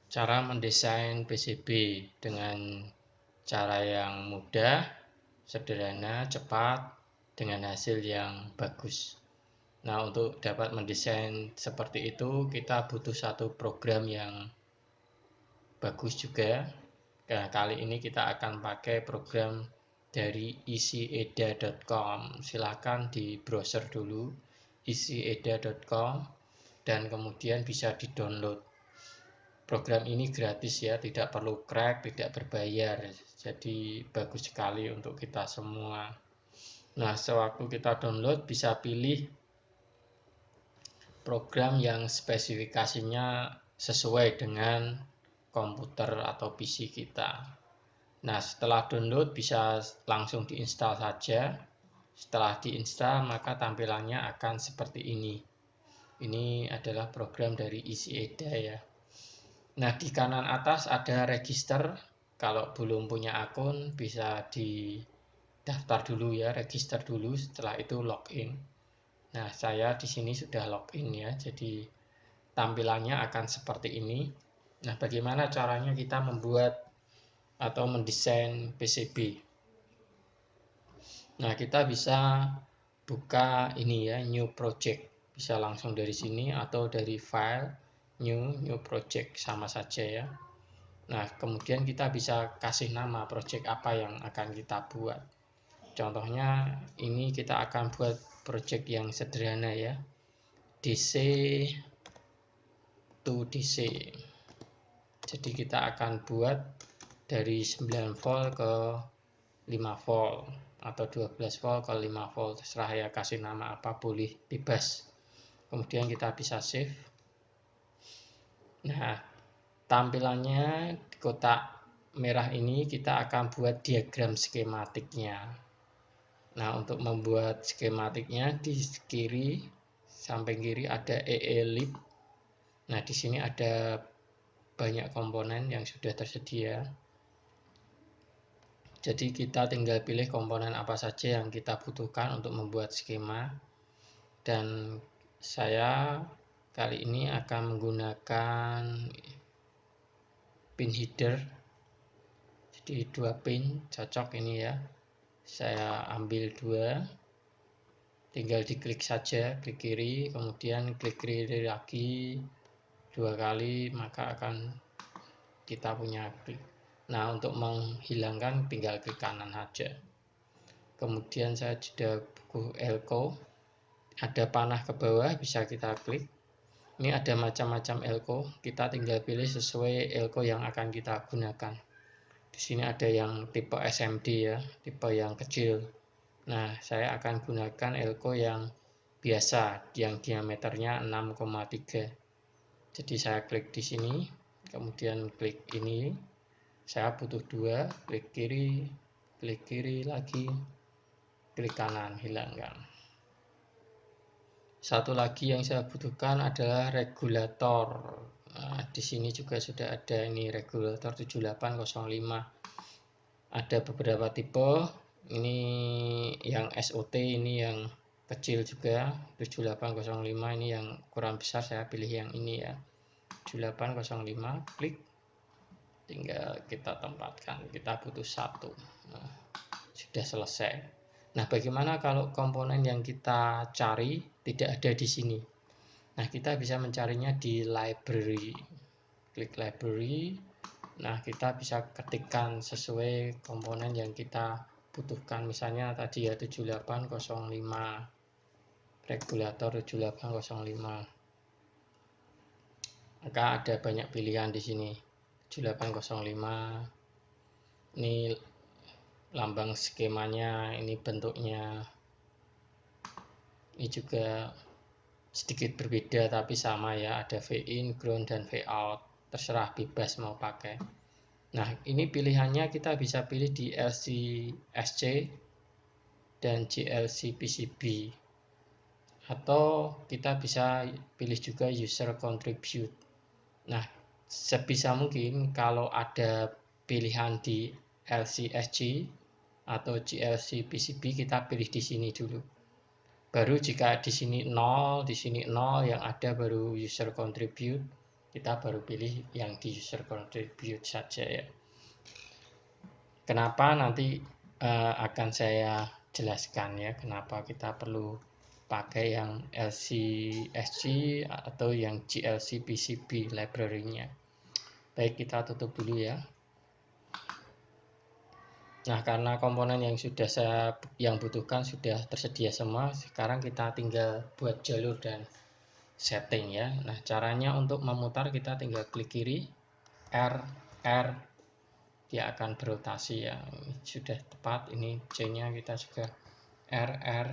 Cara mendesain PCB dengan cara yang mudah, sederhana, cepat, dengan hasil yang bagus. Nah, untuk dapat mendesain seperti itu, kita butuh satu program yang bagus juga. Nah, kali ini kita akan pakai program dari easyeda.com. Silahkan di browser dulu easyeda.com dan kemudian bisa di-download. Program ini gratis ya, tidak perlu crack, tidak berbayar. Jadi bagus sekali untuk kita semua. Nah, sewaktu kita download bisa pilih program yang spesifikasinya sesuai dengan komputer atau PC kita. Nah, setelah download bisa langsung diinstal saja. Setelah diinstal maka tampilannya akan seperti ini. Ini adalah program dari easyeda ya. Nah, di kanan atas ada register. Kalau belum punya akun bisa di daftar dulu ya, register dulu, setelah itu login. Nah, saya di sini sudah login ya, jadi tampilannya akan seperti ini. Nah, bagaimana caranya kita membuat atau mendesain PCB? Nah, kita bisa buka ini ya, new project. Bisa langsung dari sini atau dari file new project, sama saja ya. Nah, kemudian kita bisa kasih nama project apa yang akan kita buat. Contohnya ini kita akan buat project yang sederhana ya, DC to DC. Jadi kita akan buat dari 9 volt ke 5 volt atau 12 volt ke 5 volt, terserah ya, kasih nama apa boleh, bebas. Kemudian kita bisa save. Nah, tampilannya di kotak merah ini kita akan buat diagram skematiknya. Nah, untuk membuat skematiknya di kiri, samping kiri ada EE-lib. Nah, di sini ada banyak komponen yang sudah tersedia. Jadi kita tinggal pilih komponen apa saja yang kita butuhkan untuk membuat skema. Dan saya kali ini akan menggunakan pin header. Jadi 2 pin cocok ini ya. Saya ambil 2. Tinggal diklik saja, klik kiri, kemudian klik kiri lagi 2 kali, maka akan kita punya klik. Nah, untuk menghilangkan tinggal klik kanan saja. Kemudian saya sudah buku elko, ada panah ke bawah, bisa kita klik. Ini ada macam-macam elko, kita tinggal pilih sesuai elko yang akan kita gunakan. Di sini ada yang tipe SMD ya, tipe yang kecil. Nah, saya akan gunakan elko yang biasa, yang diameternya 6,3. Jadi saya klik di sini, kemudian klik ini. Saya butuh 2, klik kiri lagi, klik kanan, hilangkan. Satu lagi yang saya butuhkan adalah regulator. Nah, di sini juga sudah ada ini regulator 7805. Ada beberapa tipe. Ini yang SOT, ini yang kecil juga 7805, ini yang ukuran besar, saya pilih yang ini ya. 7805, klik. Tinggal kita tempatkan. Kita butuh 1. Nah, sudah selesai. Nah, bagaimana kalau komponen yang kita cari tidak ada di sini? Nah, kita bisa mencarinya di library. Klik library. Nah, kita bisa ketikkan sesuai komponen yang kita butuhkan. Misalnya tadi ya 7805, regulator 7805. Maka ada banyak pilihan di sini. 7805. Ini lambang skemanya, ini bentuknya. Ini juga sedikit berbeda tapi sama ya, ada V-in, ground, dan V-out. Terserah, bebas mau pakai. Nah, ini pilihannya kita bisa pilih di LC-SC dan JLC-PCB. Atau kita bisa pilih juga user contribute. Nah, sebisa mungkin kalau ada pilihan di LC-SC atau JLC-PCB, kita pilih di sini dulu. Baru jika di sini 0, di sini 0, yang ada baru user contribute. kita baru pilih yang di user contribute saja ya. Kenapa nanti akan saya jelaskan ya, kenapa kita perlu pakai yang LCSG atau yang GLC PCB library-nya. Baik, kita tutup dulu ya. Nah, karena komponen yang sudah yang butuhkan sudah tersedia semua, sekarang kita tinggal buat jalur dan setting ya. Nah, caranya untuk memutar kita tinggal klik kiri, R, dia akan berotasi ya. Ini sudah tepat, ini C-nya kita juga R.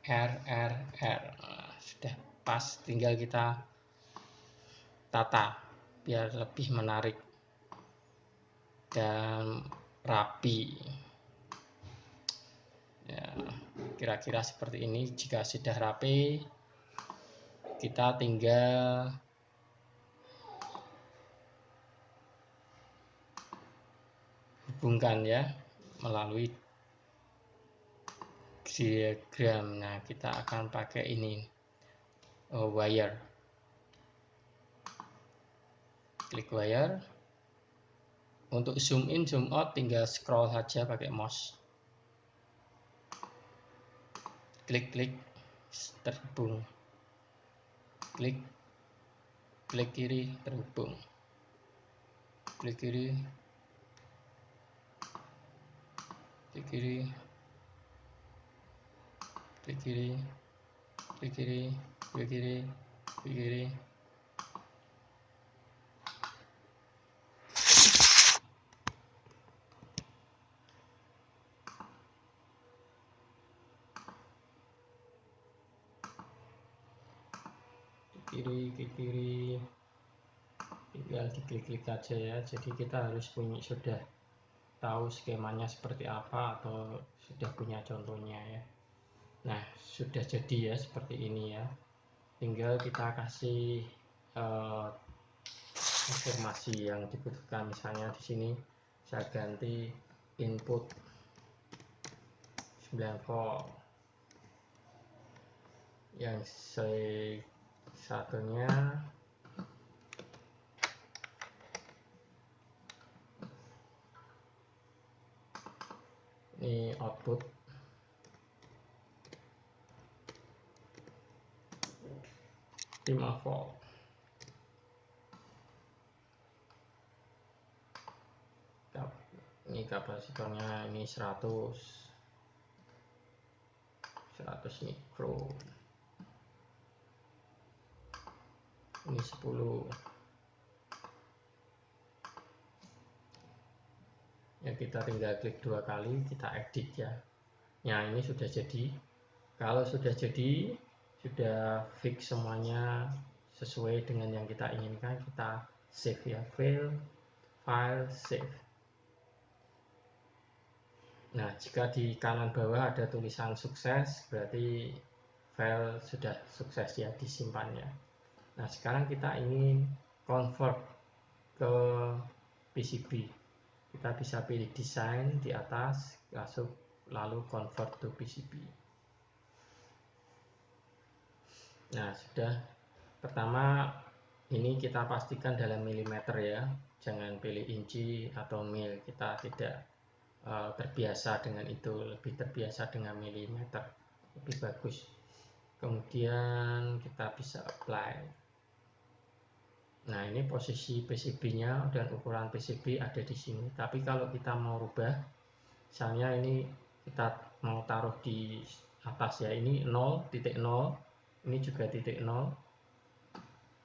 Nah, sudah pas, tinggal kita tata biar lebih menarik dan rapi ya, kira-kira seperti ini. Jika sudah rapi, kita tinggal hubungkan ya melalui diagram. Nah, kita akan pakai ini wire, klik wire. Untuk zoom in zoom out tinggal scroll saja pakai mouse, klik terhubung, klik kiri terhubung, klik kiri, klik kiri, klik kiri, klik kiri, klik kiri, klik kiri. Kiri, tinggal diklik-klik saja ya. Jadi kita harus sudah tahu skemanya seperti apa atau sudah punya contohnya ya. Nah, sudah jadi ya seperti ini ya. Tinggal kita kasih informasi yang dibutuhkan. Misalnya di sini saya ganti input 9 volt, yang satunya ini output 5 volt. Ini kapasitornya ini 100 mikro, ini 10 ya. Kita tinggal klik 2 kali, kita edit ya. Nah, ini sudah jadi. Kalau sudah jadi, sudah fix semuanya sesuai dengan yang kita inginkan, kita save ya, file save. Nah, jika di kanan bawah ada tulisan sukses, berarti file sudah sukses ya disimpannya. Nah, sekarang kita ingin convert ke PCB. Kita bisa pilih design di atas, lalu convert to PCB. Nah, sudah. Pertama, ini kita pastikan dalam milimeter ya, jangan pilih inci atau mil. Kita tidak terbiasa dengan itu, lebih terbiasa dengan milimeter, lebih bagus. Kemudian kita bisa apply. Nah, ini posisi PCB-nya dan ukuran PCB ada di sini. Tapi kalau kita mau rubah, misalnya ini kita mau taruh di atas ya, ini 0.0, ini juga titik 0,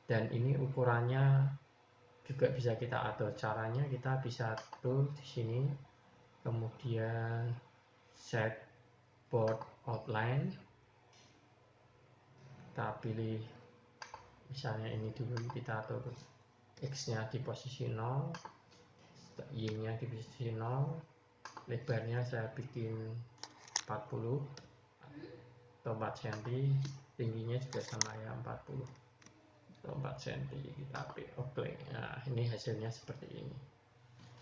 dan ini ukurannya juga bisa kita atur. Caranya kita bisa atur di sini, kemudian set board outline, kita pilih misalnya ini dulu, kita atur X nya di posisi 0, Y nya di posisi 0, lebarnya saya bikin 40 atau 4 cm, tingginya juga sama ya, 40 atau 4 cm. Kita oke. Nah, ini hasilnya seperti ini.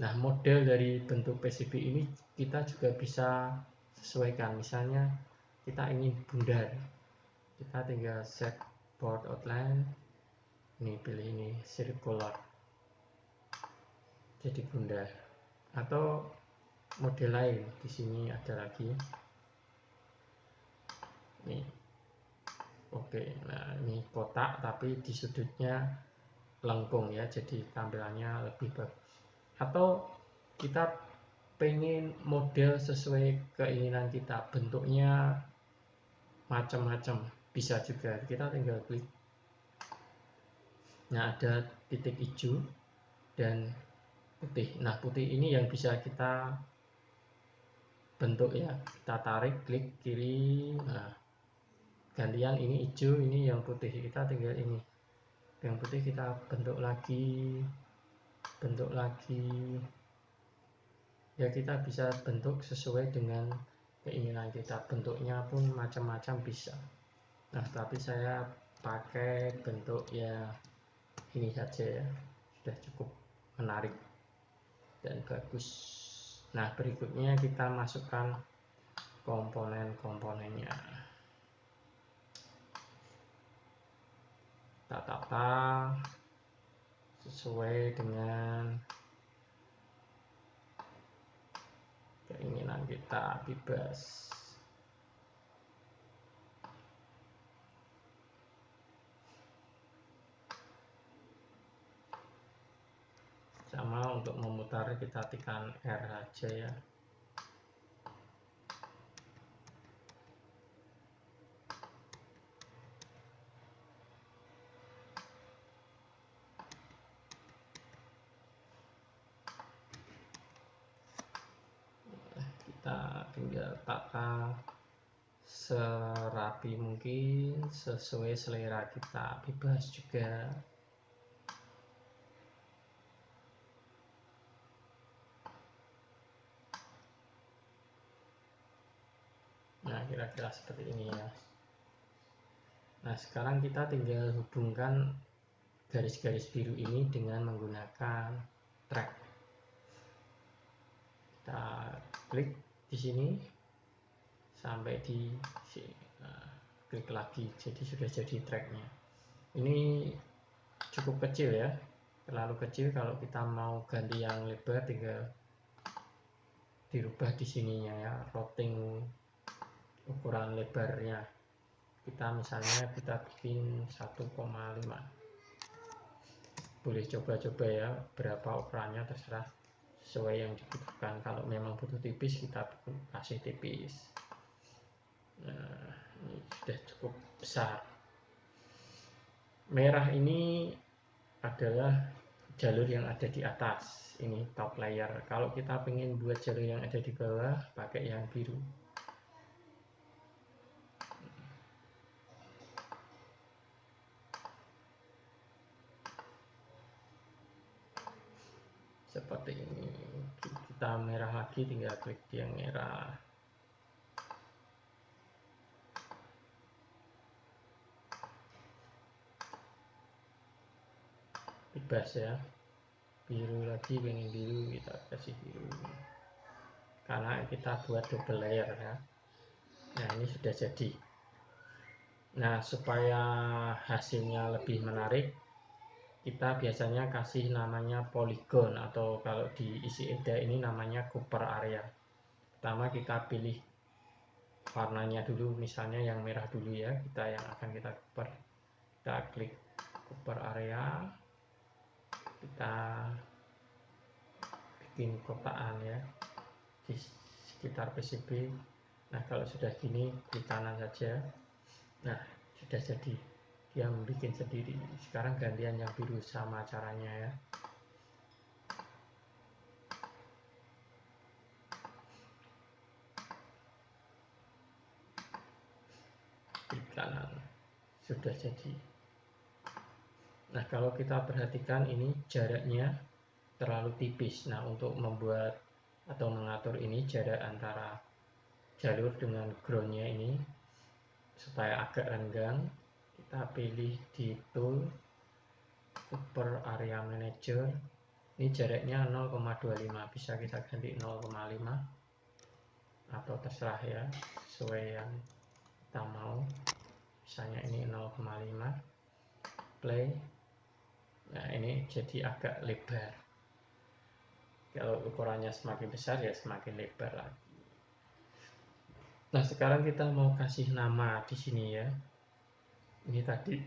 Nah, model dari bentuk PCB ini kita juga bisa sesuaikan. Misalnya kita ingin bundar, kita tinggal set board outline, Ini pilih ini circular, jadi bundar. Atau model lain, di sini ada lagi. Nih, oke. Nah ini kotak tapi di sudutnya lengkung ya, jadi tampilannya lebih bagus. Atau kita pengen model sesuai keinginan kita, bentuknya macam-macam, bisa juga. Kita tinggal klik. Nah ada titik hijau dan putih. Nah putih ini yang bisa kita bentuk ya, kita tarik, klik kiri. Nah gantian ini hijau, ini yang putih, kita tinggal ini yang putih kita bentuk lagi ya. Kita bisa bentuk sesuai dengan keinginan kita, bentuknya pun macam-macam bisa. Nah tapi saya pakai bentuk ya ini saja ya, sudah cukup menarik dan bagus. Nah berikutnya kita masukkan komponen-komponennya, kita tata sesuai dengan keinginan kita, bebas. Sama untuk memutar kita tekan R aja ya. Kita tinggal tata serapi mungkin sesuai selera kita, bebas juga. Nah kira-kira seperti ini ya. Nah sekarang kita tinggal hubungkan garis-garis biru ini dengan menggunakan track. Kita klik di sini sampai di sini. Nah, klik lagi, jadi sudah jadi tracknya. Ini cukup kecil ya, terlalu kecil. Kalau kita mau ganti yang lebar tinggal dirubah di sininya ya, routing ukuran lebarnya. Kita misalnya kita bikin 1,5, boleh coba-coba ya berapa ukurannya, terserah sesuai yang dibutuhkan. Kalau memang butuh tipis kita kasih tipis. Nah ini sudah cukup besar. Merah ini adalah jalur yang ada di atas, ini top layer. Kalau kita pengen buat jalur yang ada di bawah, pakai yang biru. Seperti ini. Kita merah lagi, tinggal klik yang merah. Bebas ya. Biru lagi, pengen biru, kita kasih biru. Karena kita buat double layer ya. Nah ini sudah jadi. Nah supaya hasilnya lebih menarik, kita biasanya kasih namanya polygon, atau kalau di isi EDA ini namanya Cooper area. Pertama kita pilih warnanya dulu, misalnya yang merah dulu ya, kita yang akan kita Cooper. Kita klik Cooper area, kita bikin kotaan ya di sekitar PCB. Nah kalau sudah gini, klik kanan saja. Nah sudah jadi, dia membuat sendiri. Sekarang gantian yang biru, sama caranya ya. Klik kanan, sudah jadi. Nah kalau kita perhatikan ini jaraknya terlalu tipis. Nah untuk membuat atau mengatur ini jarak antara jalur dengan groundnya ini supaya agak renggang, kita pilih di tool Cooper area manager. Ini jaraknya 0,25, bisa kita ganti 0,5 atau terserah ya, sesuai yang kita mau. Misalnya ini 0,5, play. jadi agak lebar. Kalau ukurannya semakin besar ya semakin lebar lagi. Nah, sekarang kita mau kasih nama di sini ya. Ini tadi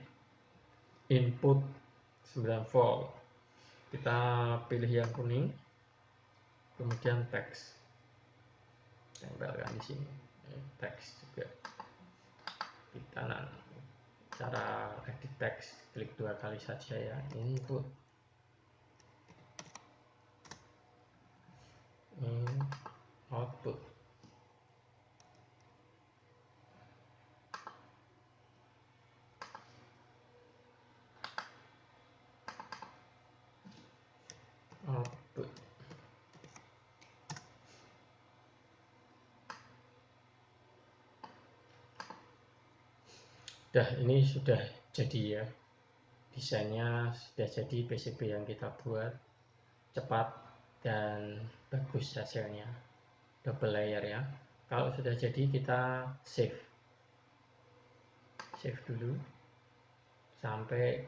input 9 volt. Kita pilih yang kuning, kemudian teks. Tempelkan di sini. Teks juga. Kita cara edit teks, klik 2 kali saja ya. Input. Output. Output. Dah, ini sudah jadi ya. Desainnya sudah jadi PCB yang kita buat, cepat dan bagus hasilnya. Double layer ya. Kalau sudah jadi kita save dulu sampai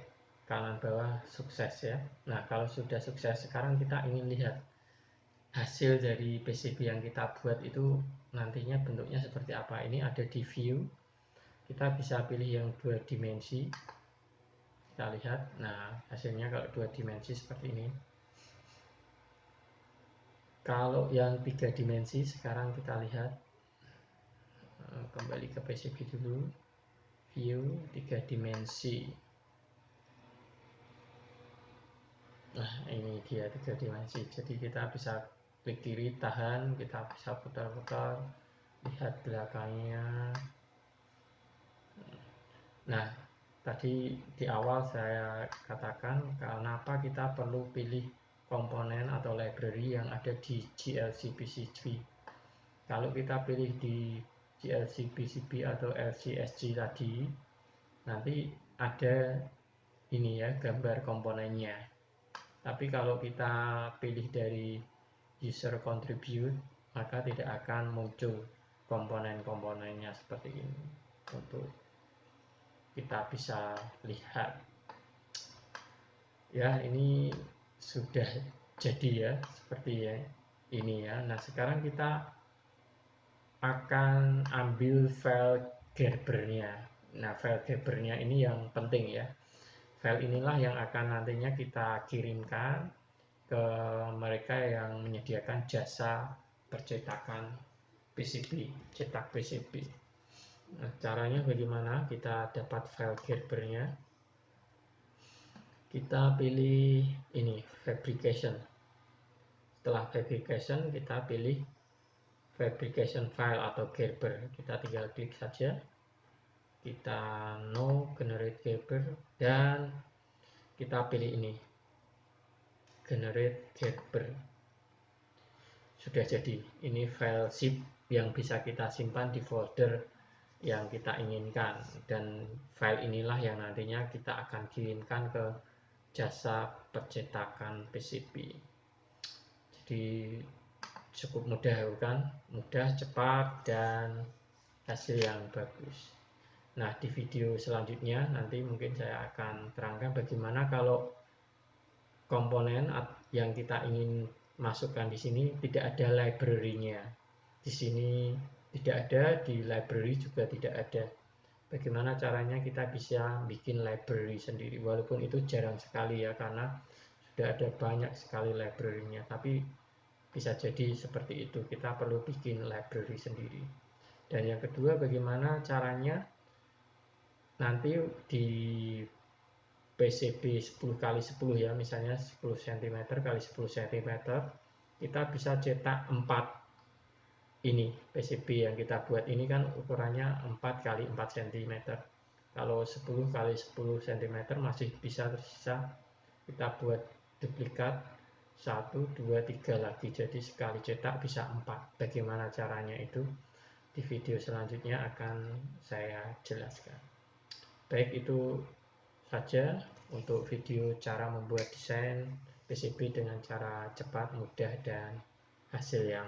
kanan bawah sukses ya. Nah, kalau sudah sukses, sekarang kita ingin lihat hasil dari PCB yang kita buat itu nantinya bentuknya seperti apa. Ini ada di view, kita bisa pilih yang 2 dimensi, kita lihat. Nah, hasilnya kalau 2 dimensi seperti ini. Kalau yang 3 dimensi, sekarang kita lihat, kembali ke PCB dulu, view 3 dimensi. Nah, ini dia 3 dimensi. Jadi kita bisa klik kiri, tahan, kita bisa putar-putar, lihat belakangnya. Nah, tadi di awal saya katakan kenapa kita perlu pilih komponen atau library yang ada di GLC PCB. Kalau kita pilih di GLC PCB atau LCSG tadi, nanti ada ini ya, gambar komponennya. Tapi kalau kita pilih dari user contribute, maka tidak akan muncul komponen-komponennya seperti ini untuk kita bisa lihat ya. Ini sudah jadi ya, seperti ya ini ya. Nah, sekarang kita akan ambil file Gerbernya. Nah, file Gerbernya ini yang penting ya. File inilah yang akan nantinya kita kirimkan ke mereka yang menyediakan jasa percetakan PCB, cetak PCB. Nah, caranya bagaimana? Kita dapat file Gerbernya. Kita pilih ini, fabrication. Setelah fabrication, kita pilih fabrication file atau Gerber. Kita tinggal klik saja. Kita no generate Gerber dan kita pilih ini, generate Gerber. Sudah jadi. Ini file zip yang bisa kita simpan di folder yang kita inginkan, dan file inilah yang nantinya kita akan kirimkan ke jasa percetakan PCB. Jadi cukup mudah bukan? Mudah, cepat, dan hasil yang bagus. Nah, di video selanjutnya nanti mungkin saya akan terangkan bagaimana kalau komponen yang kita ingin masukkan di sini tidak ada library-nya. Di sini tidak ada, di library juga tidak ada. Bagaimana caranya kita bisa bikin library sendiri, walaupun itu jarang sekali ya, karena sudah ada banyak sekali library-nya, tapi bisa jadi seperti itu, kita perlu bikin library sendiri. Dan yang kedua, bagaimana caranya nanti di PCB 10x10 ya, misalnya 10 cm x 10 cm, kita bisa cetak 4 ini PCB yang kita buat ini kan ukurannya 4x4 cm. Kalau 10x10 cm masih bisa tersisa, kita buat duplikat 1, 2, 3 lagi, jadi sekali cetak bisa 4. Bagaimana caranya itu di video selanjutnya akan saya jelaskan. Baik, itu saja untuk video cara membuat desain PCB dengan cara cepat, mudah, dan hasil yang